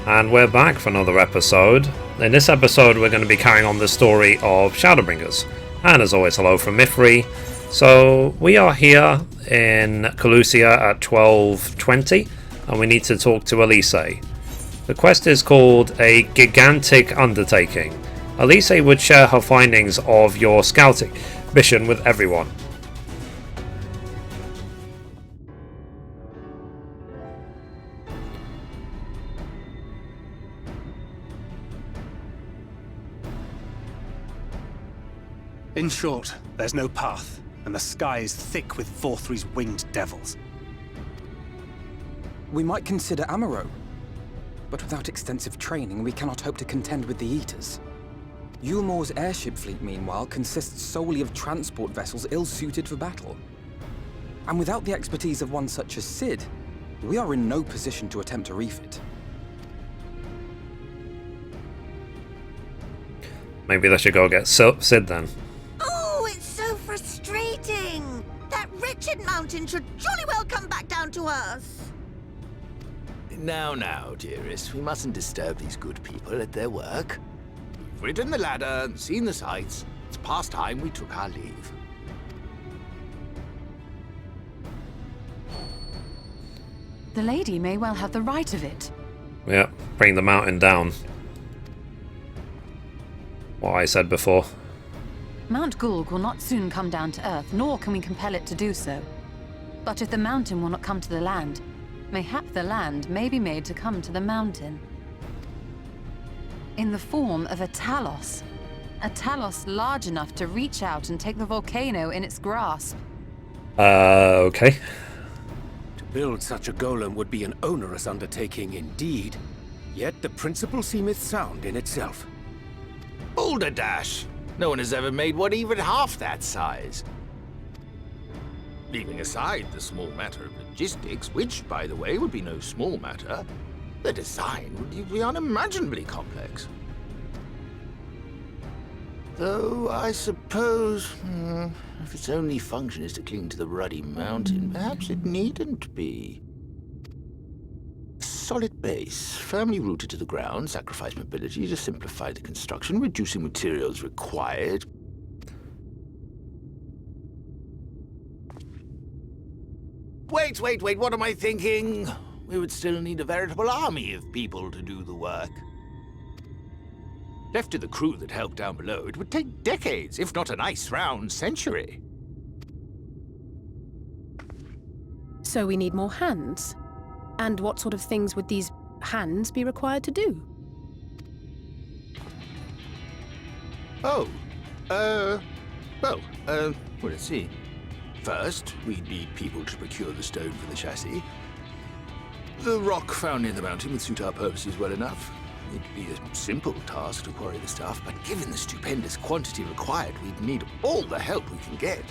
And we're back for another episode. In this episode we're going to be carrying on the story of Shadowbringers. And as always, hello from Mithrie. So we are here in Calusia at 12:20 and we need to talk to Elise. The quest is called a Gigantic Undertaking. Elise would share her findings of your scouting mission with everyone. In short, there's no path, and the sky is thick with Vorthri's winged devils. We might consider Amaro, but without extensive training, we cannot hope to contend with the Eaters. Yulmore's airship fleet, meanwhile, consists solely of transport vessels ill-suited for battle. And without the expertise of one such as Sid, we are in no position to attempt a refit. Maybe they should go get Sid then. Frustrating! That wretched mountain should jolly well come back down to us! Now, dearest, we mustn't disturb these good people at their work. We've ridden the ladder and seen the sights. It's past time we took our leave. The lady may well have the right of it. Yeah, bring the mountain down. What I said before. Mount Gulg will not soon come down to Earth, nor can we compel it to do so. But if the mountain will not come to the land, mayhap the land may be made to come to the mountain. In the form of a Tholls. A Tholls large enough to reach out and take the volcano in its grasp. Okay. To build such a golem would be an onerous undertaking indeed. Yet the principle seemeth sound in itself. Balderdash! No one has ever made one even half that size. Leaving aside the small matter of logistics, which, by the way, would be no small matter, the design would be unimaginably complex. Though, I suppose, if its only function is to cling to the ruddy mountain, perhaps it needn't be. Solid base, firmly rooted to the ground, sacrifice mobility to simplify the construction, reducing materials required. Wait, what am I thinking? We would still need a veritable army of people to do the work. Left to the crew that helped down below, it would take decades, if not a nice round century. So we need more hands? And what sort of things would these hands be required to do? Well, let's see. First, we'd need people to procure the stone for the chassis. The rock found near the mountain would suit our purposes well enough. It'd be a simple task to quarry the stuff, but given the stupendous quantity required, we'd need all the help we can get.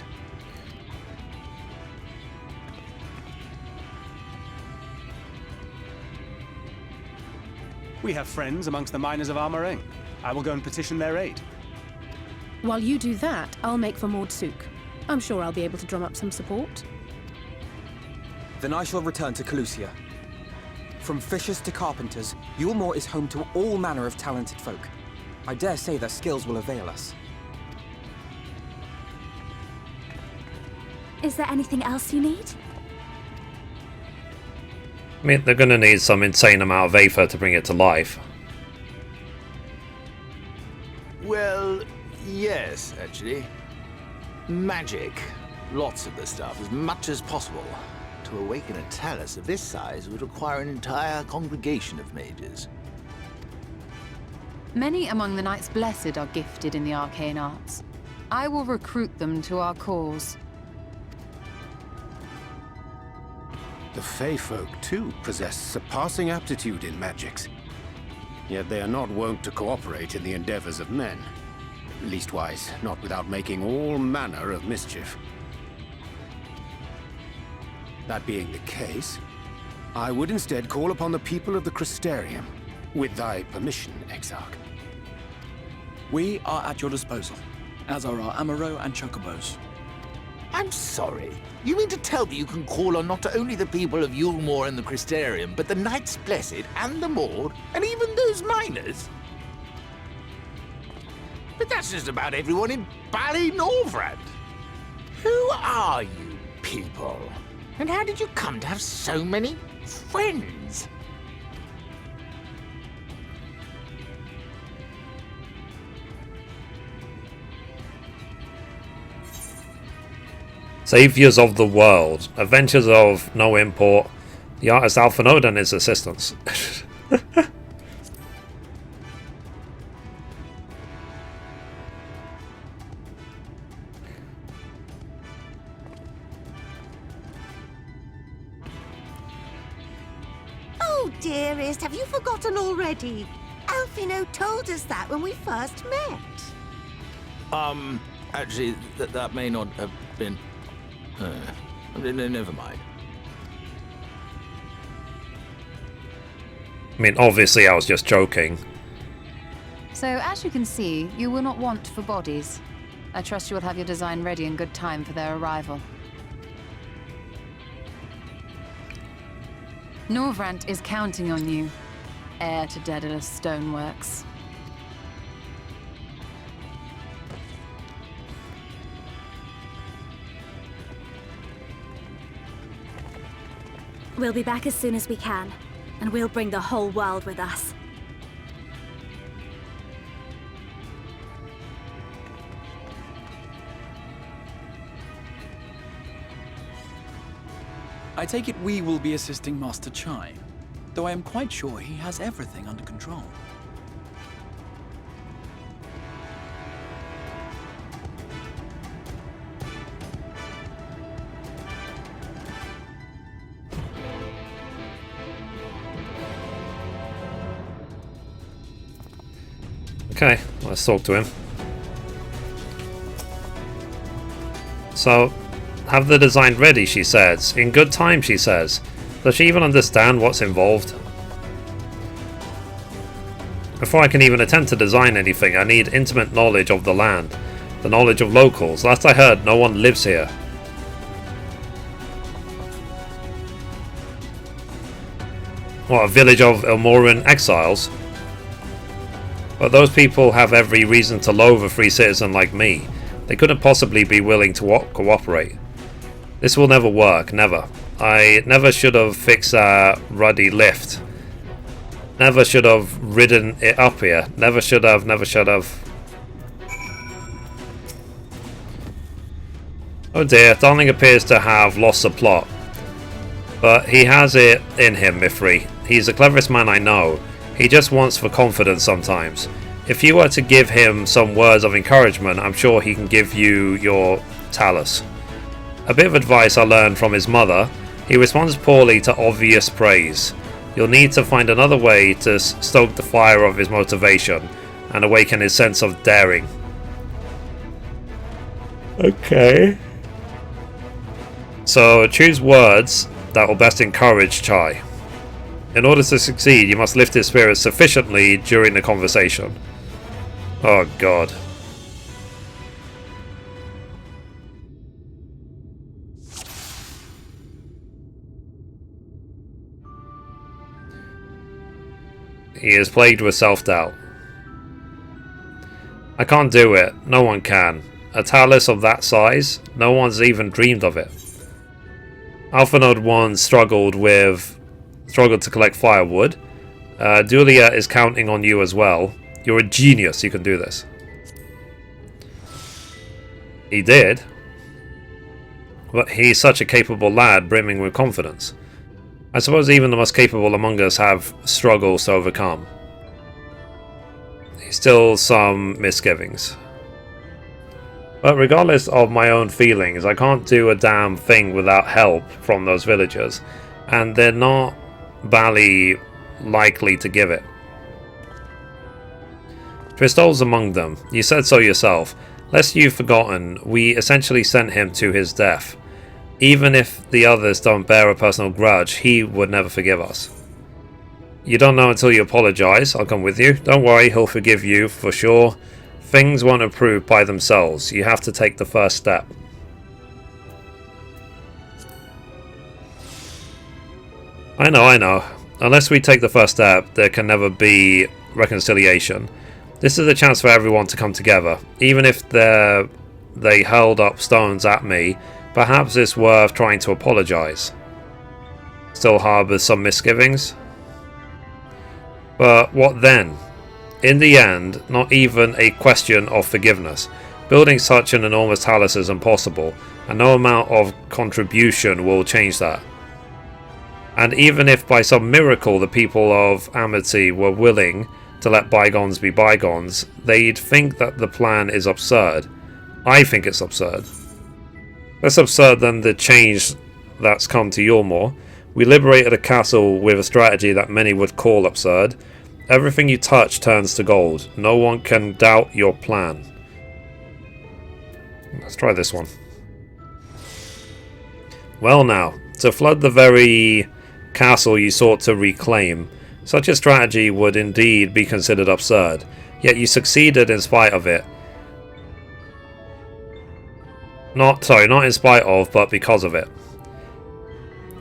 We have friends amongst the miners of Armoring. I will go and petition their aid. While you do that, I'll make for Mordsuk. I'm sure I'll be able to drum up some support. Then I shall return to Calusia. From fishers to carpenters, Yulmore is home to all manner of talented folk. I dare say their skills will avail us. Is there anything else you need? I mean, they're going to need some insane amount of Aether to bring it to life. Well, yes, actually. Magic. Lots of the stuff, as much as possible. To awaken a Tholls of this size would require an entire congregation of mages. Many among the Knights Blessed are gifted in the arcane arts. I will recruit them to our cause. The Fey folk, too, possess surpassing aptitude in magics. Yet they are not wont to cooperate in the endeavors of men. Leastwise, not without making all manner of mischief. That being the case, I would instead call upon the people of the Crystarium, with thy permission, Exarch. We are at your disposal, as are our Amaro and Chocobos. I'm sorry. You mean to tell me you can call on not only the people of Yulmore and the Crystarium, but the Knights Blessed and the Maud, and even those miners? But that's just about everyone in Ballynorvrand. Who are you people? And how did you come to have so many friends? Saviors of the world. Adventures of no import. The artist Alphanode and his assistants. Oh, dearest, have you forgotten already? Alphino told us that when we first met. Actually, that may not have been... never mind. I mean, obviously I was just joking. So, as you can see, you will not want for bodies. I trust you will have your design ready in good time for their arrival. Norvrant is counting on you, heir to Daedalus Stoneworks. We'll be back as soon as we can, and we'll bring the whole world with us. I take it we will be assisting Master Chai, though I am quite sure he has everything under control. Okay, let's talk to him. So, have the design ready, she says. In good time, she says. Does she even understand what's involved? Before I can even attempt to design anything, I need intimate knowledge of the land. The knowledge of locals. Last I heard, no one lives here. What, a village of Elmoran exiles? But those people have every reason to loathe a free citizen like me. They couldn't possibly be willing to cooperate. This will never work, never. I never should have fixed that ruddy lift. Never should have ridden it up here. Never should have, never should have. Oh dear, Darling appears to have lost the plot. But he has it in him, Mithrie. He's the cleverest man I know. He just wants for confidence sometimes. If you were to give him some words of encouragement, I'm sure he can give you your talus. A bit of advice I learned from his mother. He responds poorly to obvious praise. You'll need to find another way to stoke the fire of his motivation and awaken his sense of daring. Okay. So choose words that will best encourage Chai. In order to succeed, you must lift his spirits sufficiently during the conversation. Oh god. He is plagued with self-doubt. I can't do it. No one can. A talus of that size? No one's even dreamed of it. Alphanode 1 struggled to collect firewood. Dulia is counting on you as well. You're a genius, you can do this. He did. But he's such a capable lad, brimming with confidence. I suppose even the most capable among us have struggles to overcome. Still some misgivings. But regardless of my own feelings, I can't do a damn thing without help from those villagers. And they're not Bally likely to give it. Tristol's among them. You said so yourself. Lest you've forgotten, we essentially sent him to his death. Even if the others don't bear a personal grudge, he would never forgive us. You don't know until you apologize. I'll come with you. Don't worry, he'll forgive you, for sure. Things won't improve by themselves. You have to take the first step. I know. Unless we take the first step, there can never be reconciliation. This is a chance for everyone to come together. Even if they hurled up stones at me, perhaps it's worth trying to apologize. Still harbours some misgivings? But what then? In the end, not even a question of forgiveness. Building such an enormous talus is impossible, and no amount of contribution will change that. And even if by some miracle the people of Amity were willing to let bygones be bygones, they'd think that the plan is absurd. I think it's absurd. Less absurd than the change that's come to Yulmore. We liberated a castle with a strategy that many would call absurd. Everything you touch turns to gold. No one can doubt your plan. Let's try this one. Well now, to flood the very castle you sought to reclaim, such a strategy would indeed be considered absurd, yet you succeeded in spite of it. Not in spite of, but because of it.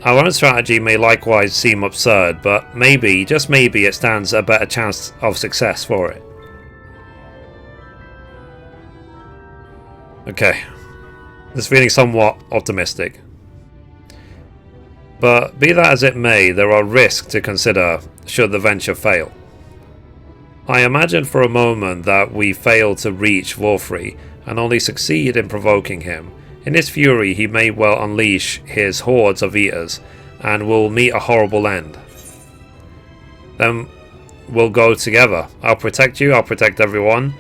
Our own strategy may likewise seem absurd, but maybe, just maybe, it stands a better chance of success for it. Okay. This is feeling somewhat optimistic. But be that as it may, there are risks to consider should the venture fail. I imagine for a moment that we fail to reach Mithrie and only succeed in provoking him. In his fury he may well unleash his hordes of eaters and will meet a horrible end. Then we'll go together. I'll protect you, I'll protect everyone.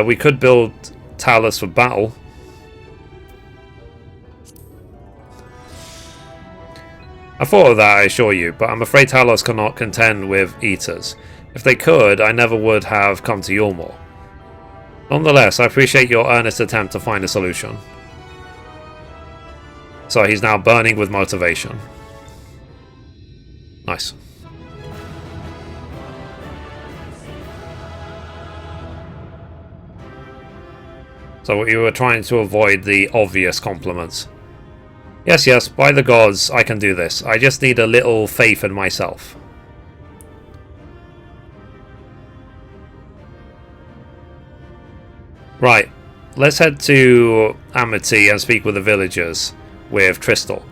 We could build talus for battle. I thought of that, I assure you, but I'm afraid Talos cannot contend with eaters. If they could, I never would have come to Yulmore. Nonetheless, I appreciate your earnest attempt to find a solution. So he's now burning with motivation. Nice. So you were trying to avoid the obvious compliments. Yes, by the gods, I can do this. I just need a little faith in myself. Right, let's head to Amity and speak with the villagers, with Tristal.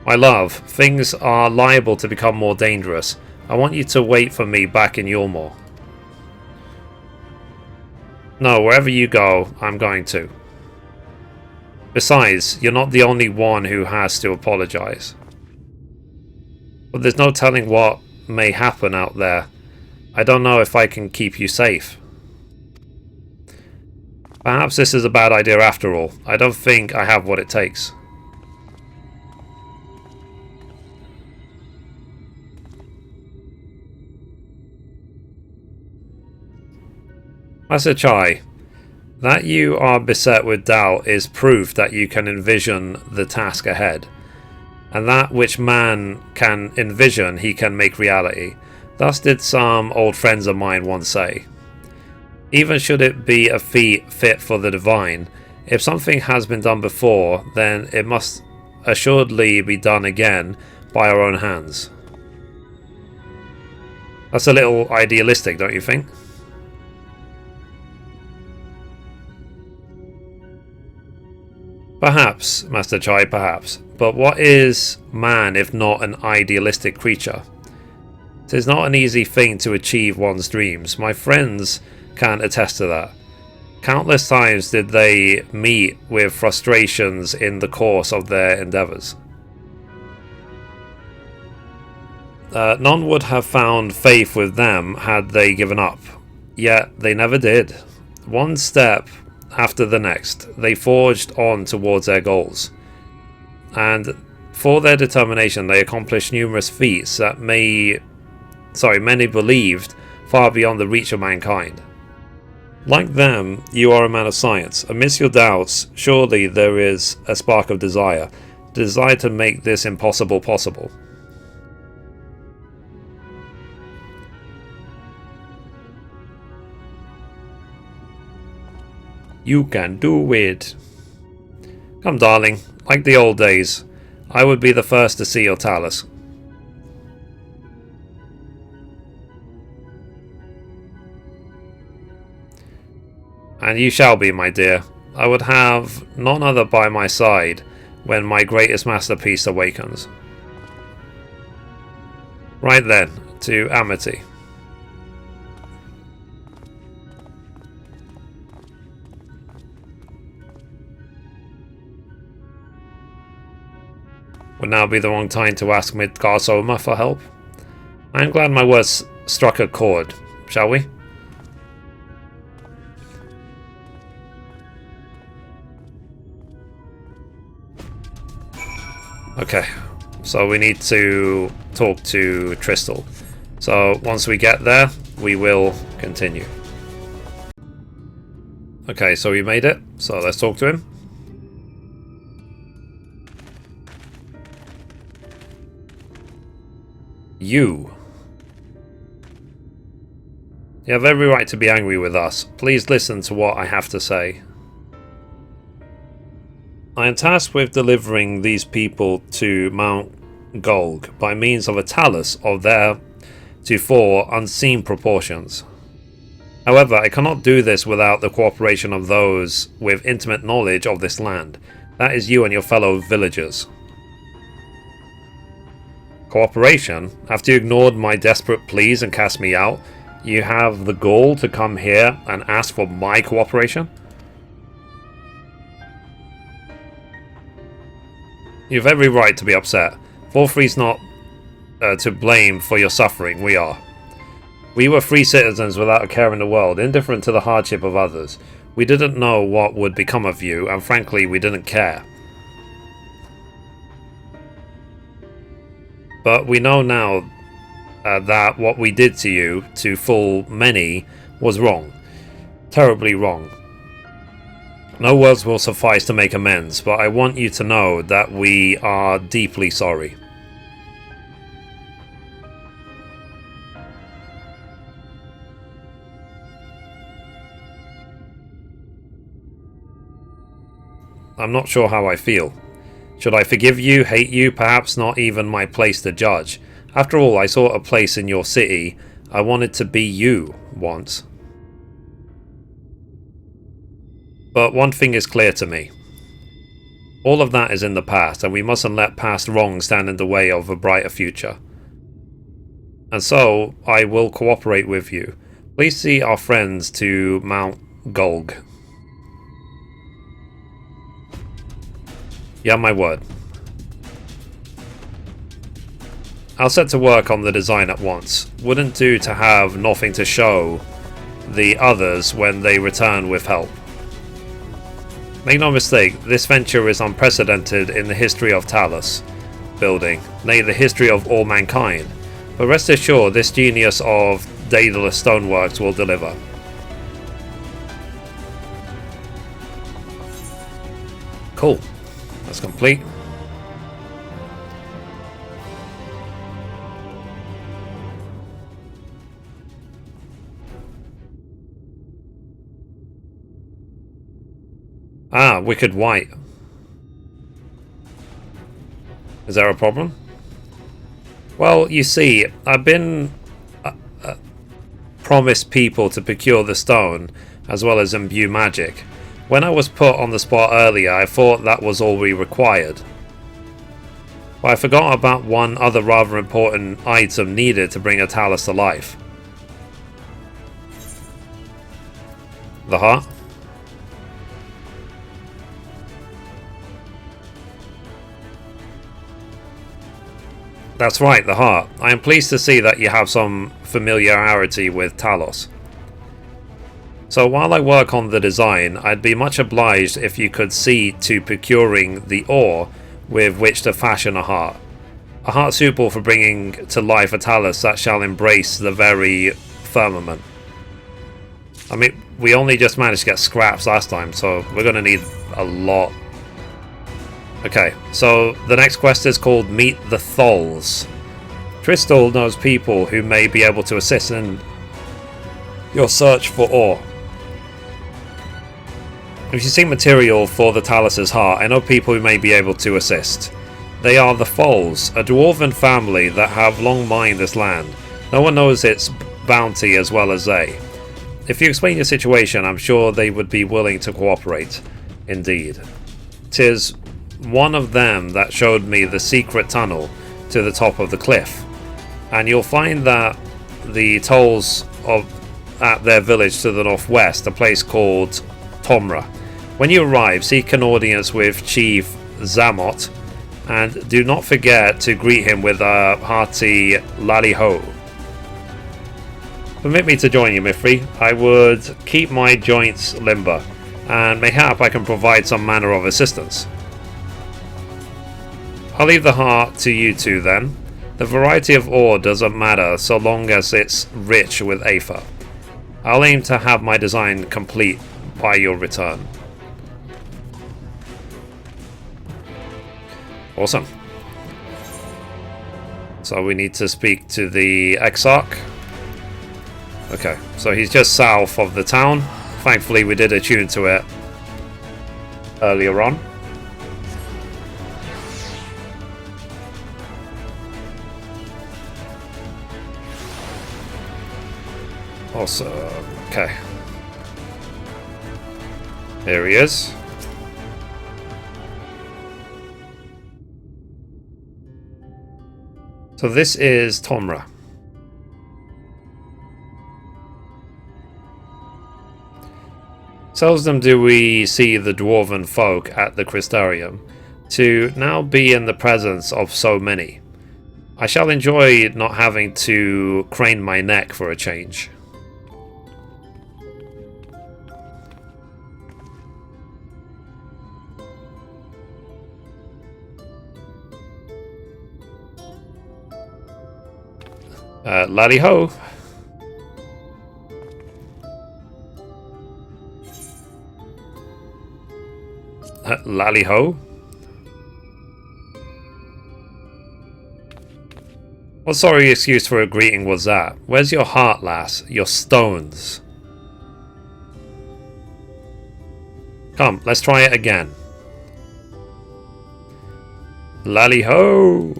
My love, things are liable to become more dangerous. I want you to wait for me back in Yulmore. No, wherever you go, I'm going to. Besides, you're not the only one who has to apologize. But there's no telling what may happen out there. I don't know if I can keep you safe. Perhaps this is a bad idea after all. I don't think I have what it takes. Master Chai, that you are beset with doubt is proof that you can envision the task ahead. And that which man can envision, he can make reality. Thus did some old friends of mine once say. Even should it be a feat fit for the divine, if something has been done before, then it must assuredly be done again by our own hands. That's a little idealistic, don't you think? Perhaps, Master Chai, perhaps. But what is man if not an idealistic creature? It is not an easy thing to achieve one's dreams. My friends can attest to that. Countless times did they meet with frustrations in the course of their endeavours. None would have found faith with them had they given up. Yet they never did. One step after the next, they forged on towards their goals. And for their determination, they accomplished numerous feats that many believed far beyond the reach of mankind. Like them, you are a man of science. Amidst your doubts, surely there is a spark of desire to make this impossible possible. You can do it. Come, darling, like the old days. I would be the first to see your talus. And you shall be, my dear. I would have none other by my side when my greatest masterpiece awakens. Right then, to Amity. Would now be the wrong time to ask Midgarsoma for help? I am glad my words struck a chord, shall we? Okay, so we need to talk to Tristal. So once we get there, we will continue. Okay, so we made it, so let's talk to him. You have every right to be angry with us. Please listen to what I have to say. I am tasked with delivering these people to Mount Gulg by means of a talus of their heretofore unseen proportions. However, I cannot do this without the cooperation of those with intimate knowledge of this land. That is you and your fellow villagers. Cooperation? After you ignored my desperate pleas and cast me out, you have the gall to come here and ask for my cooperation? You have every right to be upset. Tholls not to blame for your suffering, we are. We were free citizens without a care in the world, indifferent to the hardship of others. We didn't know what would become of you, and frankly, we didn't care. But we know now that what we did to you, to full many, was wrong. Terribly wrong. No words will suffice to make amends, but I want you to know that we are deeply sorry. I'm not sure how I feel. Should I forgive you, hate you? Perhaps not even my place to judge. After all, I sought a place in your city. I wanted to be you once. But one thing is clear to me. All of that is in the past, and we mustn't let past wrongs stand in the way of a brighter future. And so, I will cooperate with you. Please see our friends to Mount Gulg. You have my word. I'll set to work on the design at once. Wouldn't do to have nothing to show the others when they return with help. Make no mistake, this venture is unprecedented in the history of Talos building, nay, the history of all mankind. But rest assured, this genius of Daedalus Stoneworks will deliver. Cool. That's complete. Ah, Wicked White. Is there a problem? Well, you see, I've been promised people to procure the stone, as well as imbue magic. When I was put on the spot earlier, I thought that was all we required. But I forgot about one other rather important item needed to bring a talus to life. The heart? That's right, the heart. I am pleased to see that you have some familiarity with Talos. So while I work on the design, I'd be much obliged if you could see to procuring the ore with which to fashion a heart. A heart suitable for bringing to life a talus that shall embrace the very firmament. I mean, we only just managed to get scraps last time, so we're going to need a lot. Okay, so the next quest is called Meet the Tholls. Tristal knows people who may be able to assist in your search for ore. If you seek material for the Talus's heart, I know people who may be able to assist. They are the Tholls, a dwarven family that have long mined this land. No one knows its bounty as well as they. If you explain your situation, I'm sure they would be willing to cooperate. Indeed. 'Tis one of them that showed me the secret tunnel to the top of the cliff. And you'll find that the Tholls at their village to the northwest, a place called Tomra. When you arrive, seek an audience with Chief Zamot, and do not forget to greet him with a hearty lally-ho. Permit me to join you, Mithrie. I would keep my joints limber, and mayhap I can provide some manner of assistance. I'll leave the heart to you two then. The variety of ore doesn't matter so long as it's rich with aether. I'll aim to have my design complete by your return. Awesome. So we need to speak to the Exarch. Okay, so he's just south of the town. Thankfully we did attune to it earlier on. Awesome. Okay. Here he is. So this is Tomra. Seldom do we see the dwarven folk at the Crystarium. To now be in the presence of so many. I shall enjoy not having to crane my neck for a change. Laddie ho! Lally ho? What sorry excuse for a greeting was that? Where's your heart, lass? Your stones? Come, let's try it again. Lally ho!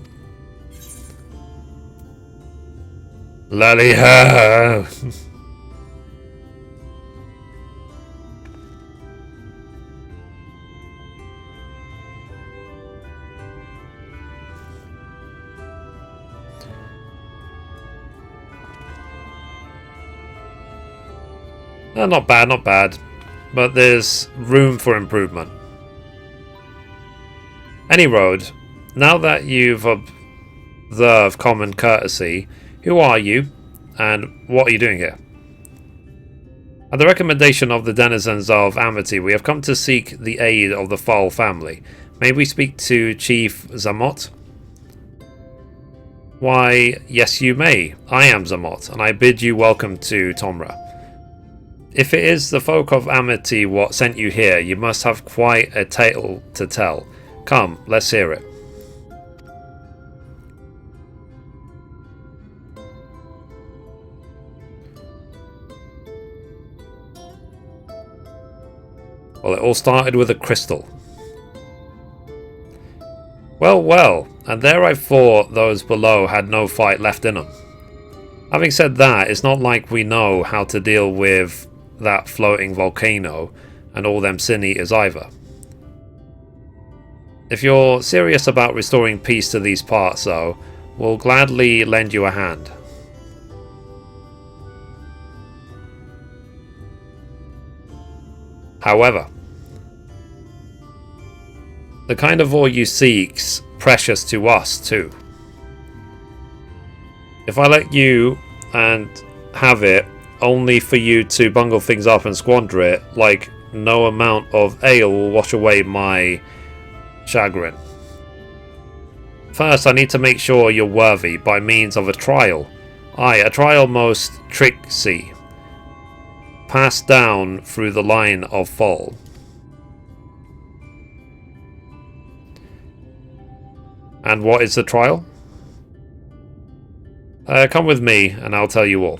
Lally ho! Not bad, not bad. But there's room for improvement. Any road, now that you've observed common courtesy, who are you, and what are you doing here? At the recommendation of the denizens of Amity, we have come to seek the aid of the Tholls family. May we speak to Chief Zamot? Why, yes you may. I am Zamot, and I bid you welcome to Tomra. If it is the folk of Amity what sent you here, you must have quite a tale to tell. Come, let's hear it. Well, it all started with a crystal. Well, well, and there I thought those below had no fight left in them. Having said that, it's not like we know how to deal with that floating volcano and all them sin eaters either. If you're serious about restoring peace to these parts though, we'll gladly lend you a hand. However, the kind of ore you seek's precious to us too. If I let you and have it only for you to bungle things up and squander it, like no amount of ale will wash away my chagrin. First, I need to make sure you're worthy by means of a trial. Aye, a trial most tricksy, passed down through the line of Tholls. And what is the trial? Come with me and I'll tell you all.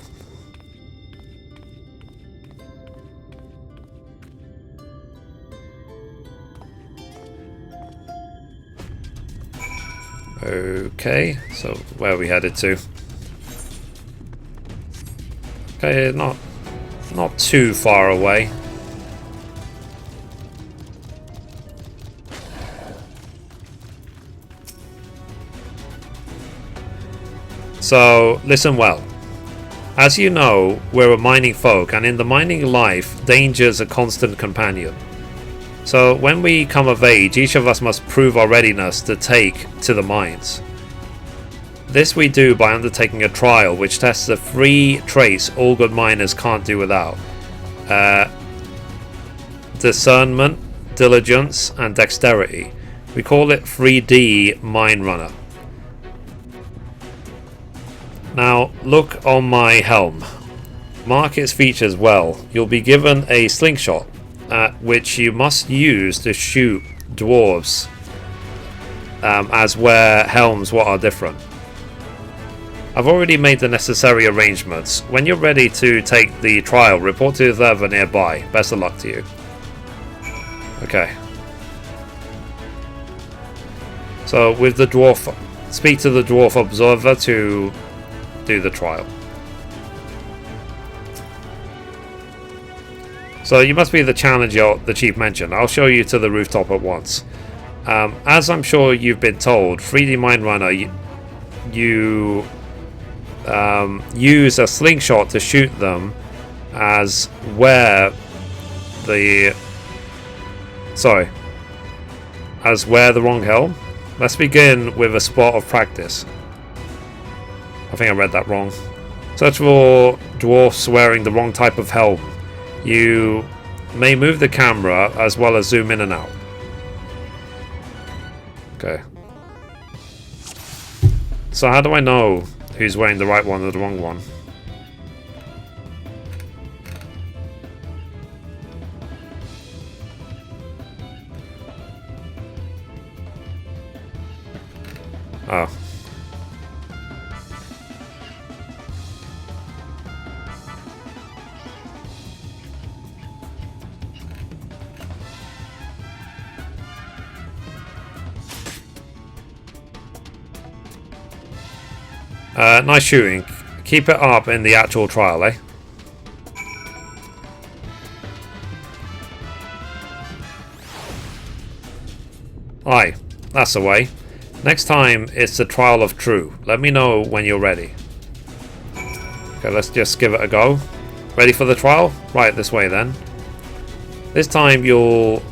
Okay, so where are we headed to? Okay, not too far away. So, listen well. As you know, we're a mining folk, and in the mining life, danger's a constant companion. So, when we come of age, each of us must prove our readiness to take to the mines. This we do by undertaking a trial which tests the 3 traits all good miners can't do without. Discernment, diligence, and dexterity. We call it 3D Mine Runner. Now, look on my helm. Mark its features well. You'll be given a slingshot, which you must use to shoot dwarves, as where helms what are different. I've already made the necessary arrangements. When you're ready to take the trial, report to the server nearby. Best of luck to you. Okay. So with the dwarf, speak to the dwarf observer to do the trial. So you must be the challenger the chief mentioned. I'll show you to the rooftop at once. As I'm sure you've been told, 3D Mine Runner, you use a slingshot to shoot them as where the wrong helm. Let's begin with a spot of practice. I think I read that wrong. Search for dwarfs wearing the wrong type of helm. You may move the camera as well as zoom in and out. Okay. So how do I know who's wearing the right one or the wrong one? Oh. Nice shooting. Keep it up in the actual trial, eh? Aye, that's the way. Next time, it's the trial of true. Let me know when you're ready. Okay, let's just give it a go. Ready for the trial? Right, this way then. This time you'll...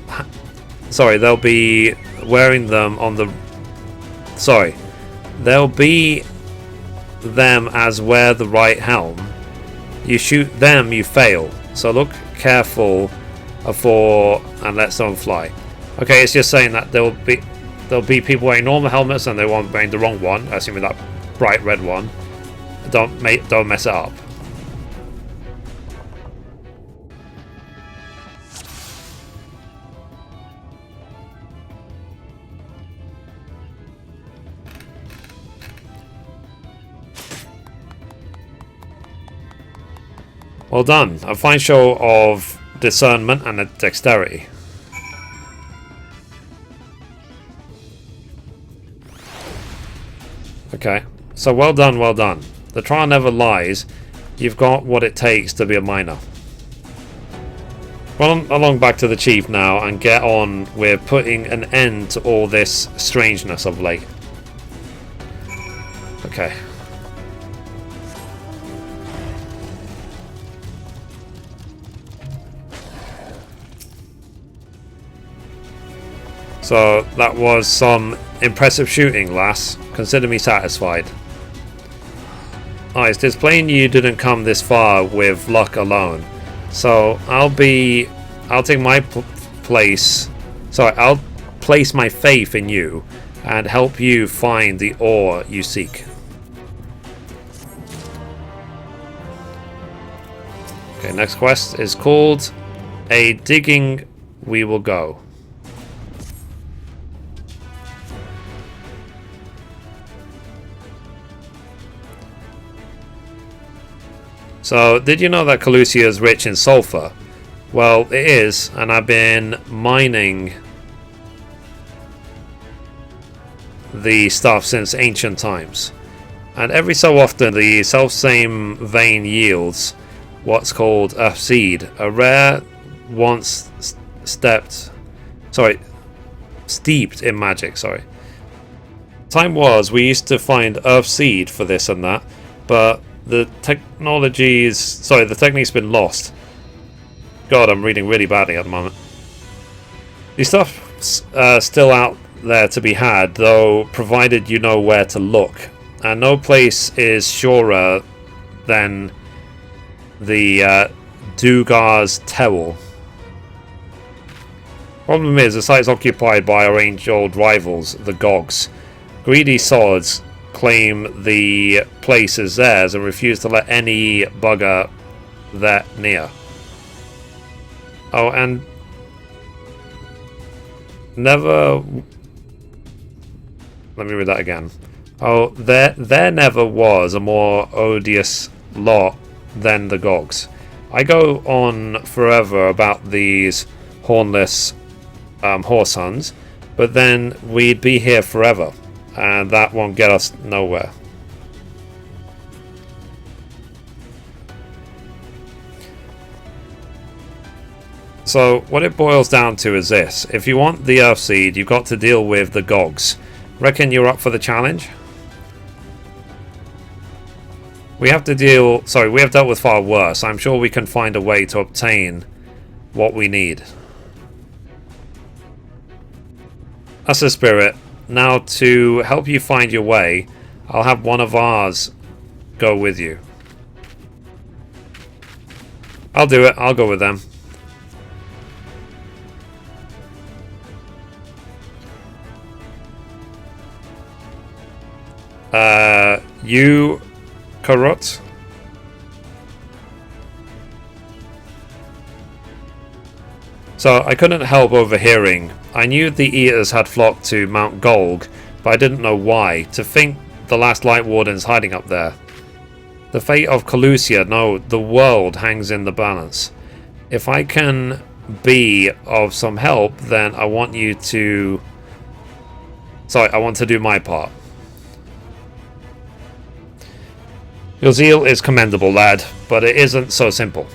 Sorry, they'll be wearing them on the... Sorry. They'll be them as wear the right helm. You shoot them, you fail. So look careful for and let someone fly. Okay, it's just saying that there'll be people wearing normal helmets and they won't wearing the wrong one. Assuming that bright red one. Don't mess it up. Well done. A fine show of discernment and dexterity. Okay, so well done, well done. The trial never lies. You've got what it takes to be a miner. Run along back to the chief now and get on with putting an end to all this strangeness of late. Okay. So that was some impressive shooting, lass. Consider me satisfied. Nice. It's plain you didn't come this far with luck alone. So I'll take my place. Sorry, I'll place my faith in you and help you find the ore you seek. Okay, next quest is called A Digging We Will Go. So, did you know that Calusia is rich in sulfur? Well, it is, and I've been mining the stuff since ancient times. And every so often the self-same vein yields what's called a seed, a rare once steeped in magic, Time was we used to find earth seed for this and that, but the technique's been lost. God, I'm reading really badly at the moment. These stuff's still out there to be had, though, provided you know where to look. And no place is surer than the Duergar's Tewel. Problem is, the site is occupied by our age-old rivals, the Gogs. Greedy sods claim the place is theirs and refuse to let any bugger that near. Oh, and never... Let me read that again. Oh, there never was a more odious lot than the Gogs. I go on forever about these hornless horse huns, but then we'd be here forever, and that won't get us nowhere. So what it boils down to is this: if you want the Earth Seed, you've got to deal with the Gogs. Reckon you're up for the challenge? We have dealt with far worse. I'm sure we can find a way to obtain what we need. That's the spirit. Now, to help you find your way, I'll have one of ours go with you. I'll do it. I'll go with them. You... Karot? So I couldn't help overhearing. I knew the Eaters had flocked to Mount Golg, but I didn't know why. To think the last Light Warden's hiding up there. The fate of Colusia, no, the world hangs in the balance. If I can be of some help, then I want you to... I want to do my part. Your zeal is commendable, lad, but it isn't so simple.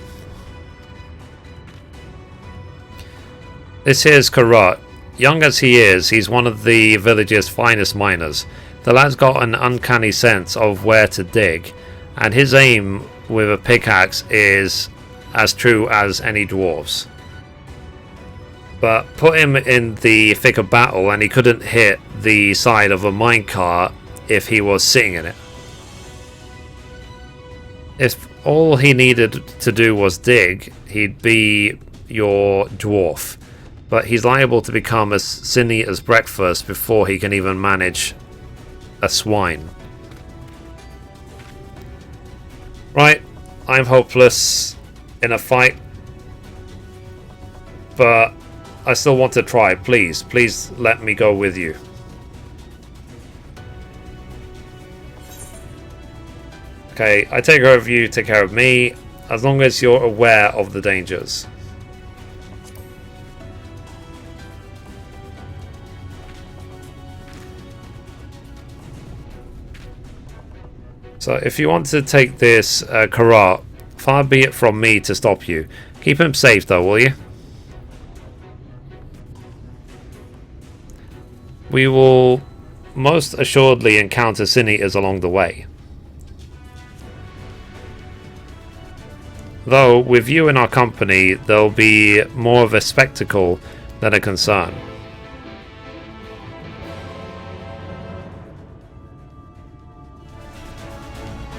This here's Karot. Young as he is, he's one of the village's finest miners. The lad's got an uncanny sense of where to dig, and his aim with a pickaxe is as true as any dwarf's. But put him in the thick of battle and he couldn't hit the side of a minecart if he was sitting in it. If all he needed to do was dig, he'd be your dwarf. But he's liable to become as sinny as breakfast before he can even manage a swine. Right, I'm hopeless in a fight. But I still want to try. Please let me go with you. Okay, I take care of you, take care of me, as long as you're aware of the dangers. So if you want to take this Karot, far be it from me to stop you. Keep him safe though, will you? We will most assuredly encounter Sin Eaters along the way. Though, with you in our company, there'll be more of a spectacle than a concern.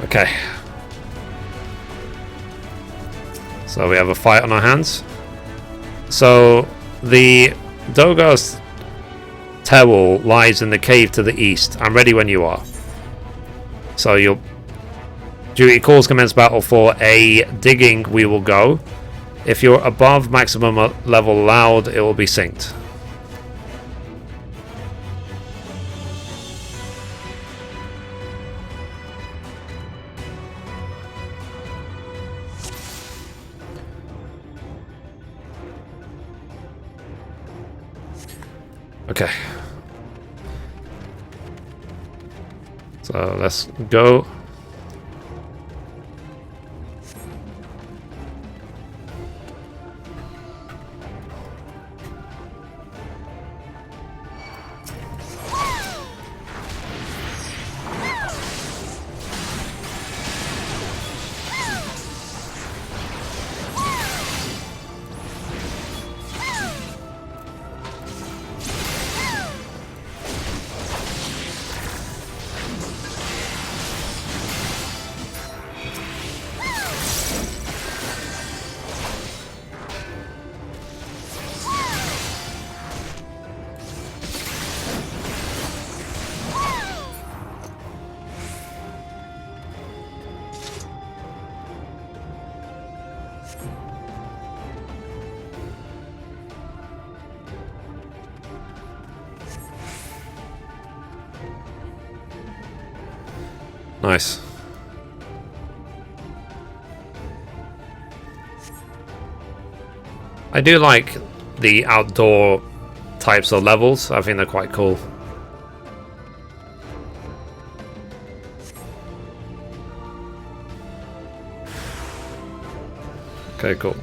Okay. So we have a fight on our hands. So, the Duergar's Tewel lies in the cave to the east. I'm ready when you are. So your duty calls commence battle for a digging, we will go. If you're above maximum level allowed, it will be synced. Okay. So let's go. Nice. I do like the outdoor types of levels. I think they're quite cool. Okay, cool.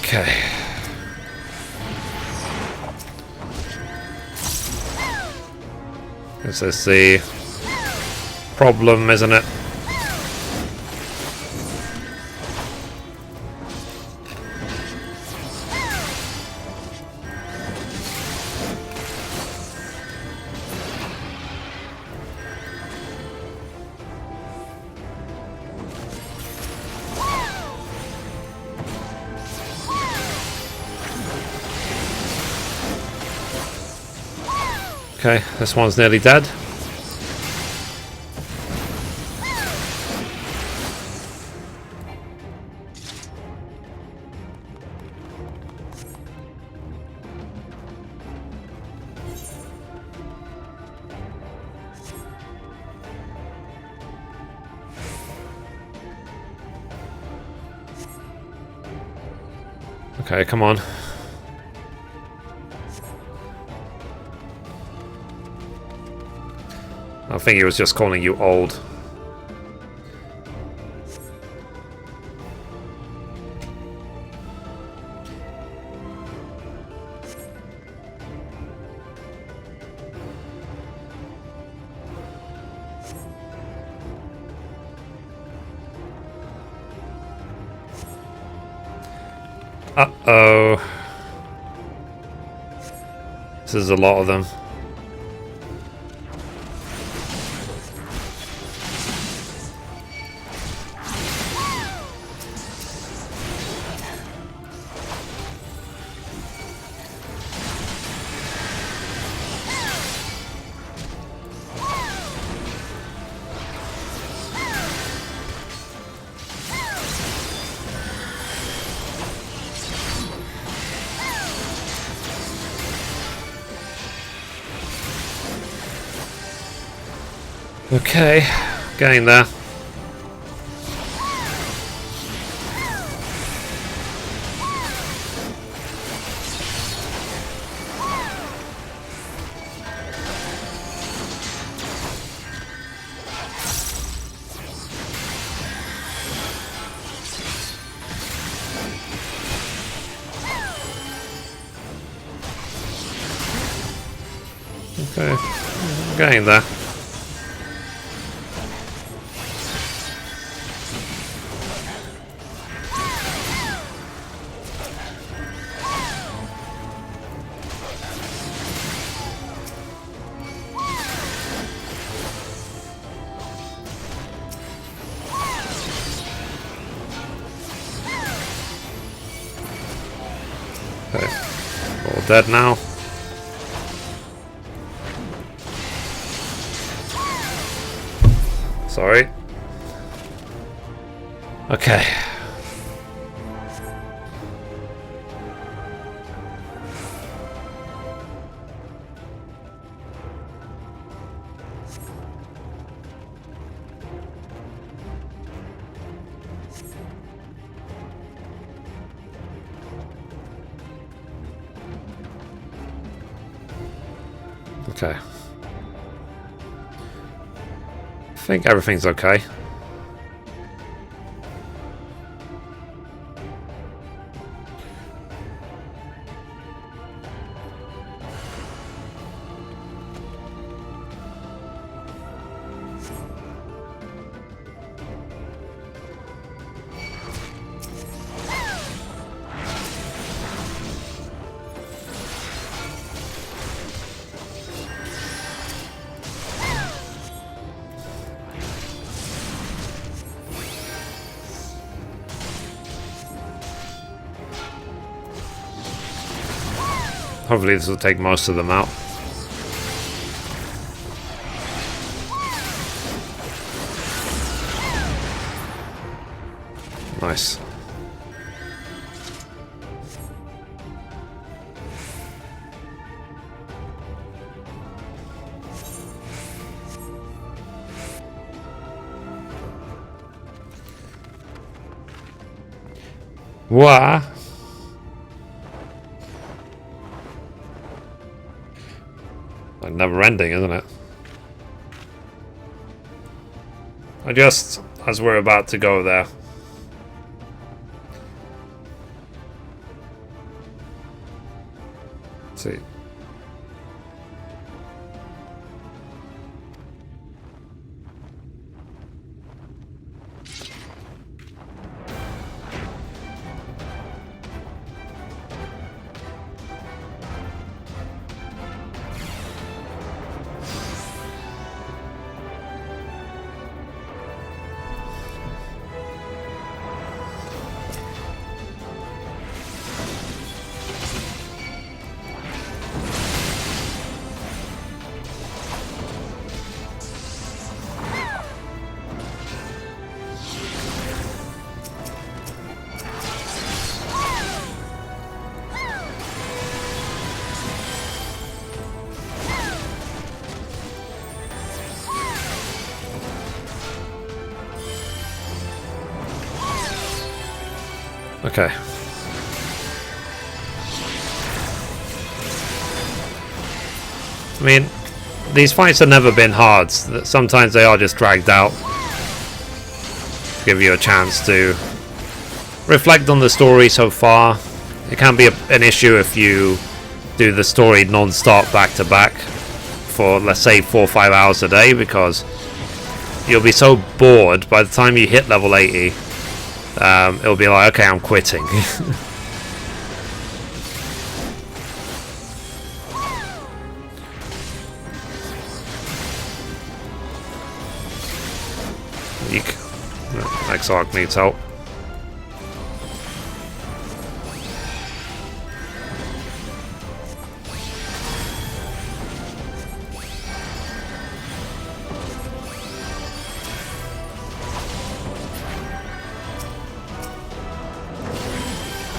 Okay. This is the problem, isn't it? Okay, this one's nearly dead. Okay, come on. I think he was just calling you old. Uh-oh. This is a lot of them. Okay, getting there. Okay, getting there. Okay. All dead now. Sorry. Okay. Okay. I think everything's okay. Hopefully this will take most of them out. Nice. What? Like never ending, isn't it? As we're about to go there. Let's see. Okay. I mean, these fights have never been hard. Sometimes they are just dragged out. Give you a chance to reflect on the story so far. It can be an issue if you do the story non-stop back to back for, let's say, 4 or 5 hours a day, because you'll be so bored by the time you hit level 80. It'll be like, okay, I'm quitting. Exarch needs help.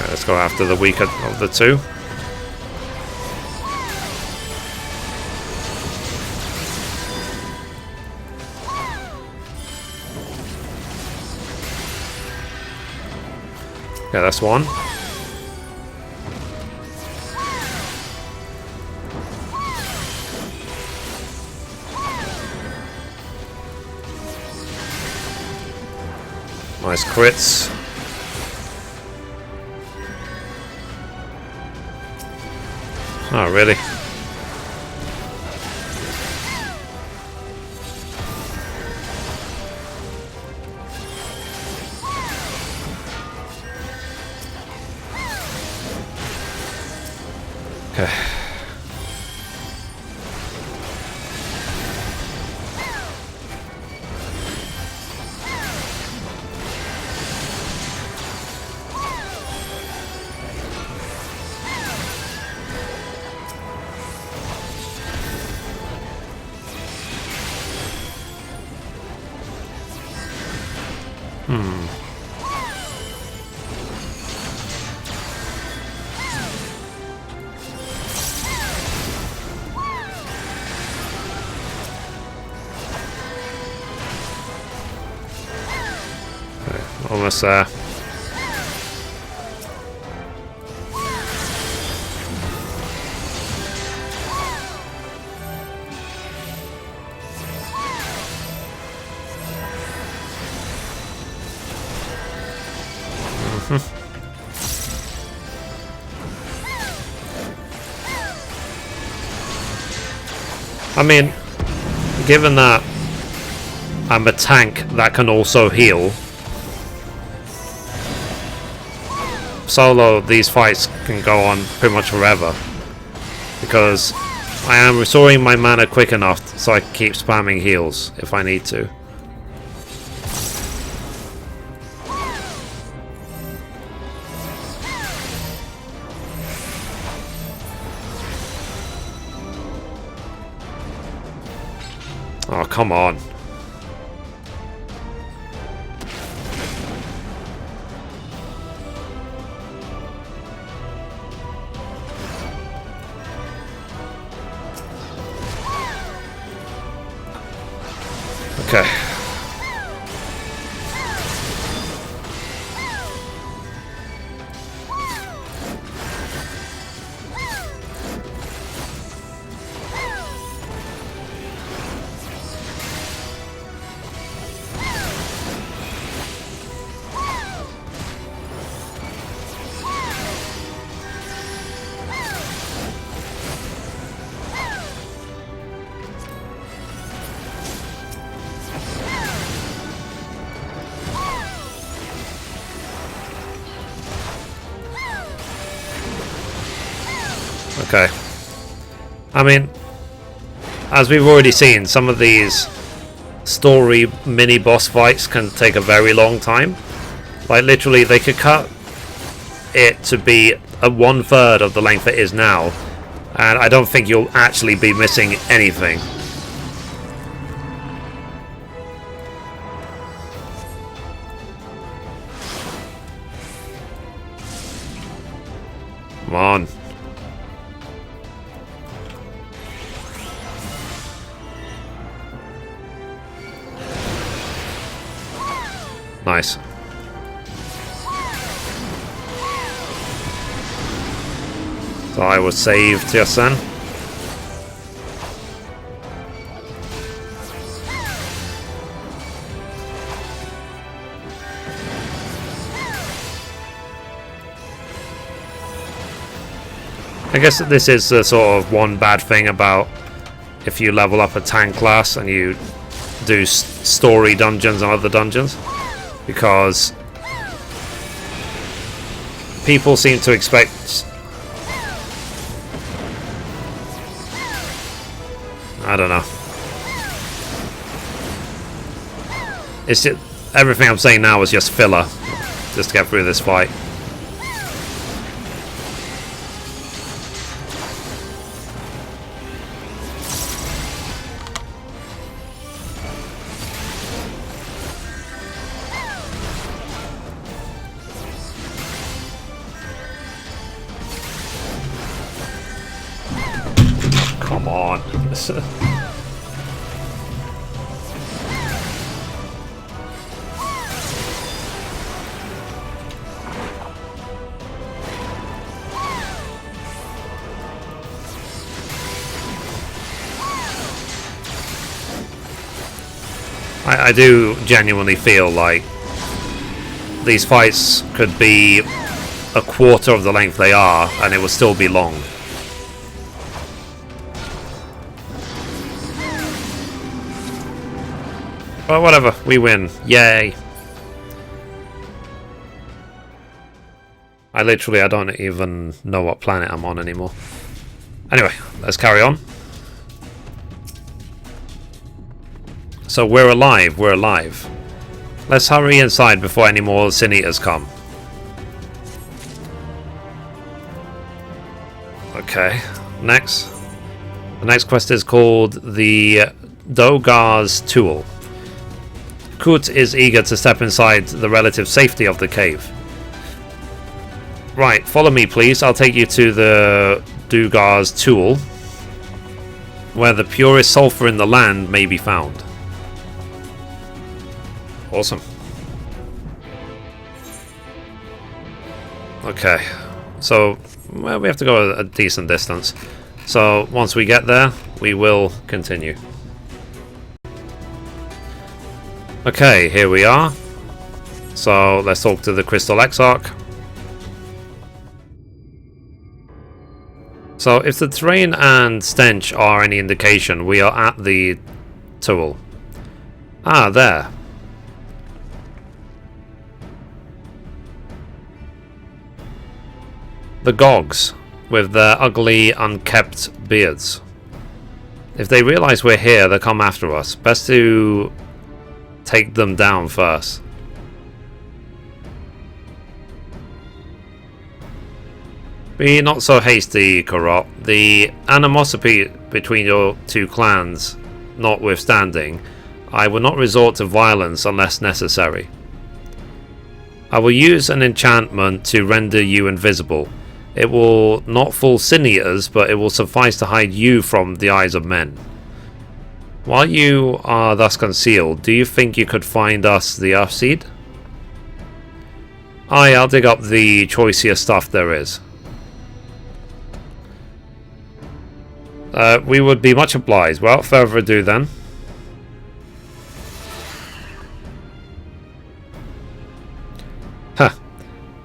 Let's go after the weaker of the two. Okay, that's one. Nice crits. Oh, really? Okay. Almost there. I mean, given that I'm a tank that can also heal, solo these fights can go on pretty much forever, because I am restoring my mana quick enough so I can keep spamming heals if I need to. Oh, come on. Okay. Okay. I mean, as we've already seen, some of these story mini-boss fights can take a very long time. Like, literally, they could cut it to be a 1/3 of the length it is now, and I don't think you'll actually be missing anything. Come on. Nice. So I was saved just then. I guess this is the sort of one bad thing about if you level up a tank class and you do story dungeons and other dungeons, because people seem to expect, I don't know, it's just, everything I'm saying now is just filler just to get through this fight. Come on. I do genuinely feel like these fights could be a quarter of the length they are, and it would still be long. But whatever, we win. Yay. I don't even know what planet I'm on anymore. Anyway, let's carry on. So we're alive, we're alive. Let's hurry inside before any more Sin Eaters come. Okay, next. The next quest is called the Duergar's Tewel. Kut is eager to step inside the relative safety of the cave. Right, follow me please. I'll take you to the Duergar's Tewel, where the purest sulfur in the land may be found. Awesome. Okay, so well, we have to go a decent distance. So once we get there, we will continue. Okay, here we are. So let's talk to the Crystal Exarch. So if the terrain and stench are any indication, we are at the Tewel. Ah, there. The Gogs, with their ugly, unkept beards. If they realise we're here, they'll come after us. Best to take them down first. Be not so hasty, Korot. The animosity between your two clans notwithstanding, I will not resort to violence unless necessary. I will use an enchantment to render you invisible. It will not fool sin-eaters, but it will suffice to hide you from the eyes of men. While you are thus concealed, do you think you could find us the Earthseed? Aye, I'll dig up the choicest stuff there is. We would be much obliged. Without further ado then. Huh.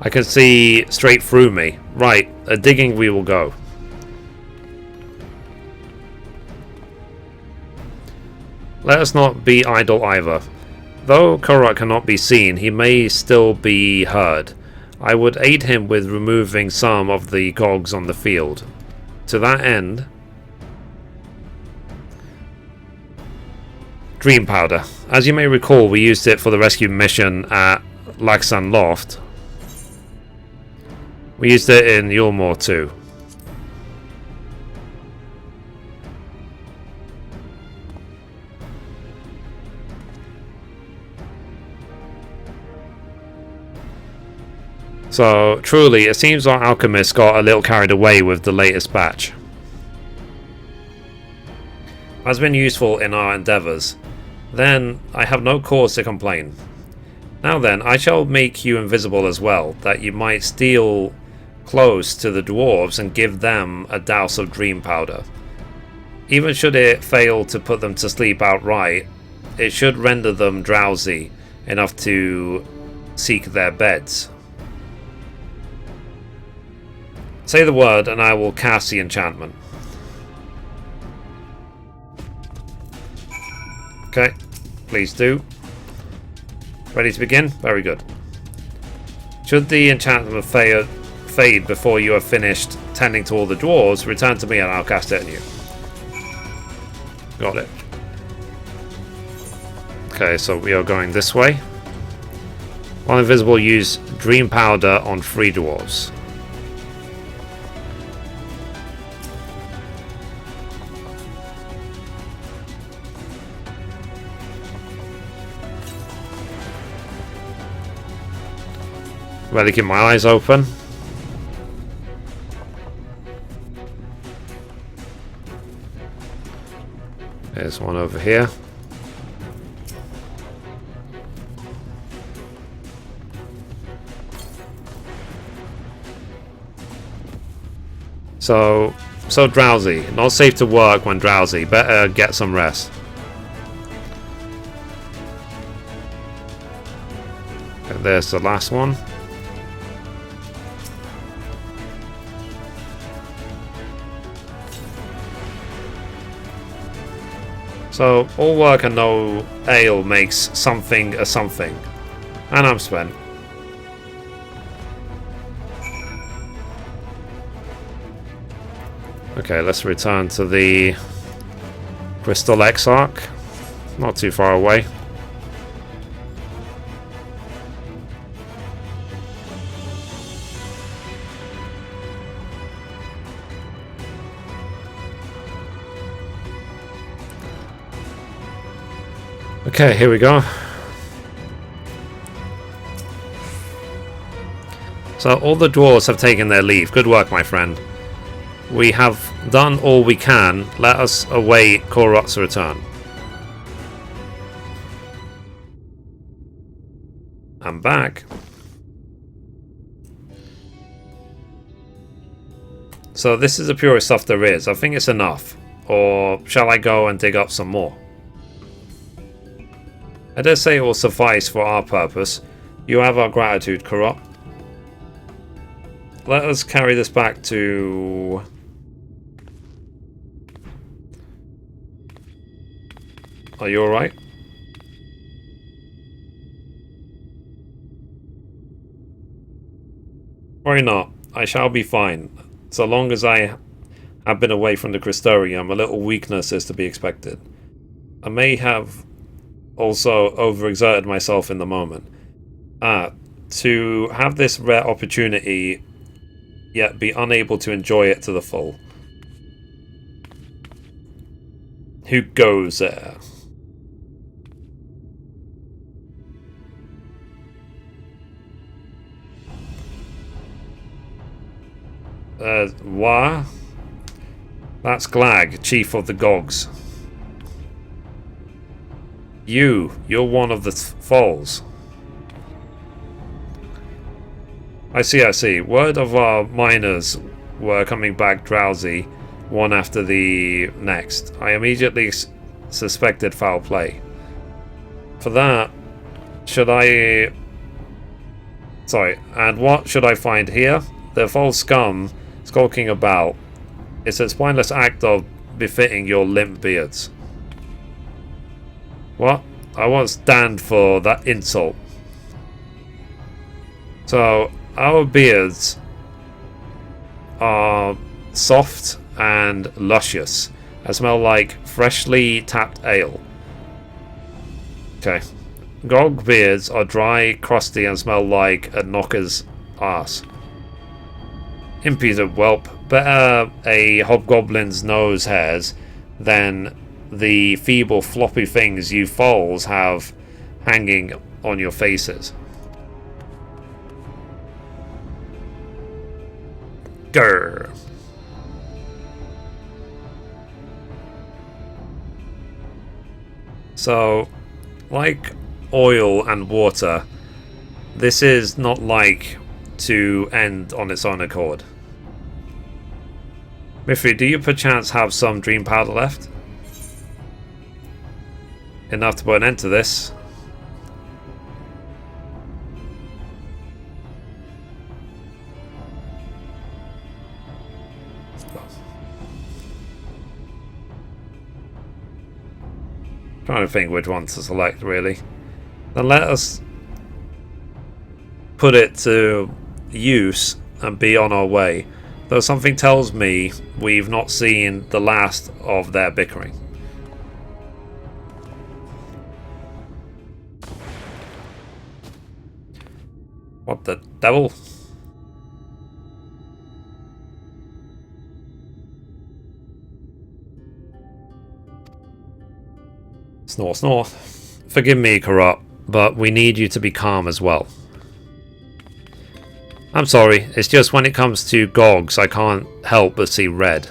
I can see straight through me. Right, digging we will go. Let us not be idle either. Though Korot cannot be seen, he may still be heard. I would aid him with removing some of the cogs on the field. To that end... Dream Powder. As you may recall, we used it for the rescue mission at Laxan Loft. We used it in Yulmore too. So, truly, it seems our alchemists got a little carried away with the latest batch. Has been useful in our endeavours. Then, I have no cause to complain. Now then, I shall make you invisible as well, that you might steal close to the dwarves and give them a douse of dream powder. Even should it fail to put them to sleep outright, it should render them drowsy enough to seek their beds. Say the word and I will cast the enchantment. Okay, please do. Ready to begin? Very good. Should the enchantment fade before you have finished tending to all the dwarves, return to me and I'll cast it on you. Got it. Okay, so we are going this way. While invisible, use Dream Powder on 3 dwarves. Ready to keep my eyes open. There's one over here. So drowsy. Not safe to work when drowsy. Better get some rest. And there's the last one. So, all work and no ale makes something a something. And I'm spent. Okay, let's return to the Crystal Exarch. Not too far away. Okay, here we go. So all the dwarves have taken their leave. Good work, my friend. We have done all we can. Let us await Korot's return. I'm back. So this is the purest stuff there is. I think it's enough. Or shall I go and dig up some more? I dare say it will suffice for our purpose. You have our gratitude, Corrupt. Let us carry this back to... Are you alright? Worry not. I shall be fine. So long as I have been away from the Crystarium, a little weakness is to be expected. I may have also overexerted myself in the moment. To have this rare opportunity, yet be unable to enjoy it to the full. Who goes there? Wah? That's Glag, Chief of the Gogs. You're one of the Tholls. I see. Word of our miners were coming back drowsy, one after the next. I immediately suspected foul play. For that, and what should I find here? The foul scum skulking about. It's a spineless act of befitting your limp beards. What? I won't stand for that insult. So, our beards are soft and luscious and smell like freshly tapped ale. Okay. Gog beards are dry, crusty, and smell like a knocker's arse. Impudent whelp. Better a hobgoblin's nose hairs than the feeble floppy things you foals have hanging on your faces. Grr. So, like oil and water, this is not like to end on its own accord. Mithrie, do you perchance have some dream powder left? Enough to put an end to this. Trying to think which one to select, really. Then let us put it to use and be on our way. Though something tells me we've not seen the last of their bickering. What the devil? Snore, snore. Forgive me, Corrupt, but we need you to be calm as well. I'm sorry, it's just when it comes to Gogs, I can't help but see red.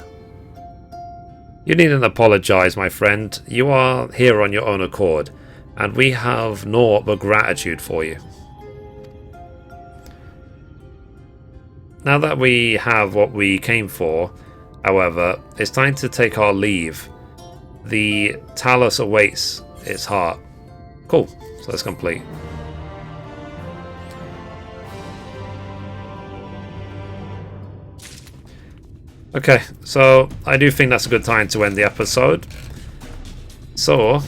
You needn't apologize, my friend. You are here on your own accord, and we have naught but gratitude for you. Now that we have what we came for, however, it's time to take our leave. The talus awaits its heart. Cool, so that's complete. Okay, so I do think that's a good time to end the episode. So,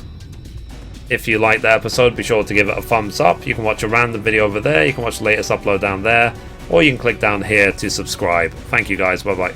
if you liked the episode, be sure to give it a thumbs up. You can watch a random video over there, you can watch the latest upload down there, or you can click down here to subscribe. Thank you guys, bye bye.